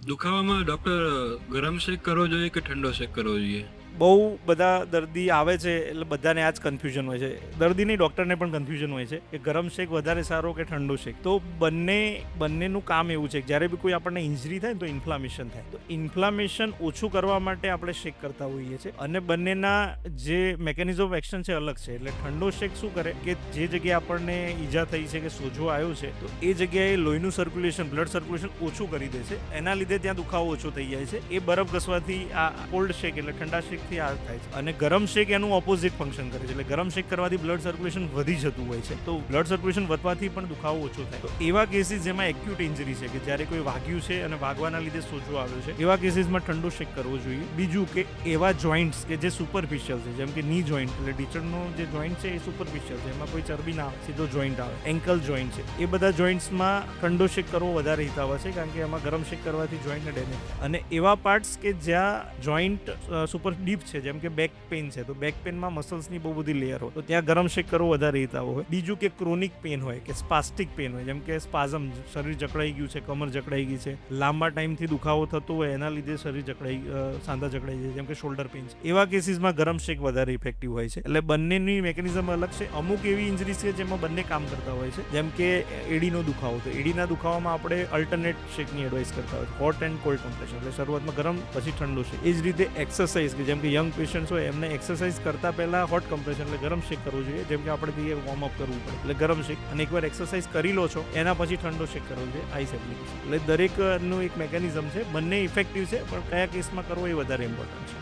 દુખાવામાં doctor ગરમ શેક કરવો જોઈએ કે ઠંડો શેક કરવો જોઈએ? બહુ બધા દર્દી આવે છે એટલે બધાને આ જ કન્ફ્યુઝન હોય છે. દર્દીની ડૉક્ટરને પણ કન્ફ્યુઝન હોય છે કે ગરમ શેક વધારે સારો કે ઠંડો શેક. તો બંનેનું કામ એવું છે કે જ્યારે બી કોઈ આપણને ઇન્જરી થાય ને તો ઇન્ફ્લામેશન થાય. તો ઇન્ફ્લામેશન ઓછું કરવા માટે આપણે શેક કરતા હોઈએ છીએ અને બંનેના જે મેકેનિઝમ ઓફ એક્શન છે અલગ છે. એટલે ઠંડો શેક શું કરે કે જે જગ્યાએ આપણને ઈજા થઈ છે કે સોજો આવ્યો છે તો એ જગ્યાએ લોહીનું સર્ક્યુલેશન, બ્લડ સર્ક્યુલેશન ઓછું કરી દે છે. એના લીધે ત્યાં દુખાવો ઓછો થઈ જાય છે. એ બરફ ઘસવાથી આ કોલ્ડ શેક એટલે ઠંડા શેક થી આ થાય છે. અને ગરમ શેક એનું ઓપોઝિટ ફંક્શન કરે છે. એટલે ગરમ શેક કરવાથી બ્લડ સર્ક્યુલેશન વધી જતું હોય છે. તો બ્લડ સર્ક્યુલેશન વધવાથી પણ દુખાવો ઓછો થાય. તો એવા કેસીસ જેમાં એક્યુટ ઇન્જરી છે કે જ્યારે કોઈ વાગ્યું છે અને વાગવાના લીધે સોજો આવ્યો છે, એવા કેસીસમાં ઠંડો શેક કરવો જોઈએ. બીજું કે એવા જોઈન્ટ્સ કે જે સુપરફિશિયલ છે, જેમ કે ની જોઈન્ટ એટલે ઢીચણનો જે જોઈન્ટ છે એ સુપરફિશિયલ છે, એમાં કોઈ ચરબી ના આવે, સીધો જોઈન્ટ આવે, એન્કલ જોઈન્ટ છે, એ બધા જોઈન્ટ્સમાં ઠંડો શેક કરવો વધારે હિતાવહ છે, કારણ કે એમાં ગરમ શેક કરવાથી જોઈન્ટને ડેમેજ થાય. અને એવા પાર્ટ્સ કે જ્યાં જોઈન્ટ સુપર ડીપ છે, જેમ કે બેક પેન છે, તો બેક પેનમાં મસલ્સની બહુ બધી લેયર હોય તો ત્યાં ગરમ શેક કરવો વધારે હિતાવહ હોય. બીજું કે ક્રોનિક પેન હોય કે સ્પાસ્ટિક પેન હોય, જેમ કે સ્પાઝમ, શરીર જકડાઈ ગયું છે, કમર જકડાઈ ગઈ છે, લાંબા ટાઈમથી દુખાવો થતો હોય, એના લીધે શરીર સાંધા જકડાઈ જાય, જેમ કે શોલ્ડર પેન છે, એવા કેસીસમાં ગરમ શેક વધારે ઇફેક્ટિવ હોય છે. એટલે બંનેની મેકેનિઝમ અલગ છે. અમુક એવી ઇન્જરીઝ છે જેમાં બંને કામ કરતા હોય છે, જેમ કે એડીનો દુખાવો. તો એડીના દુખાવામાં આપણે અલ્ટરનેટ શેકની એડવાઇસ કરતા હોય, હોટ એન્ડ કોલ્ડ કમ્પ્રેશન, એટલે શરૂઆતમાં ગરમ પછી ઠંડો શેક. એ જ રીતે એક્સરસાઇઝ કે જેમ કે યંગ પેશન્ટ્સ હોય એમને એક્સરસાઇઝ કરતા પહેલા હોટ કમ્પ્રેશન એટલે ગરમ શેક કરવો જોઈએ, જેમ કે આપણે કહીએ વોર્મઅપ કરવું પડે એટલે ગરમ શેક. અને એકવાર એક્સરસાઇઝ કરી લો છો એના પછી ઠંડો શેક કરવો જોઈએ, આઈસ એપ્લિકેશન. એટલે દરેકનું એક મેકેનિઝમ છે, બંને ઇફેક્ટિવ છે, પણ કયા કેસમાં કરવો એ વધારે ઇમ્પોર્ટન્ટ છે.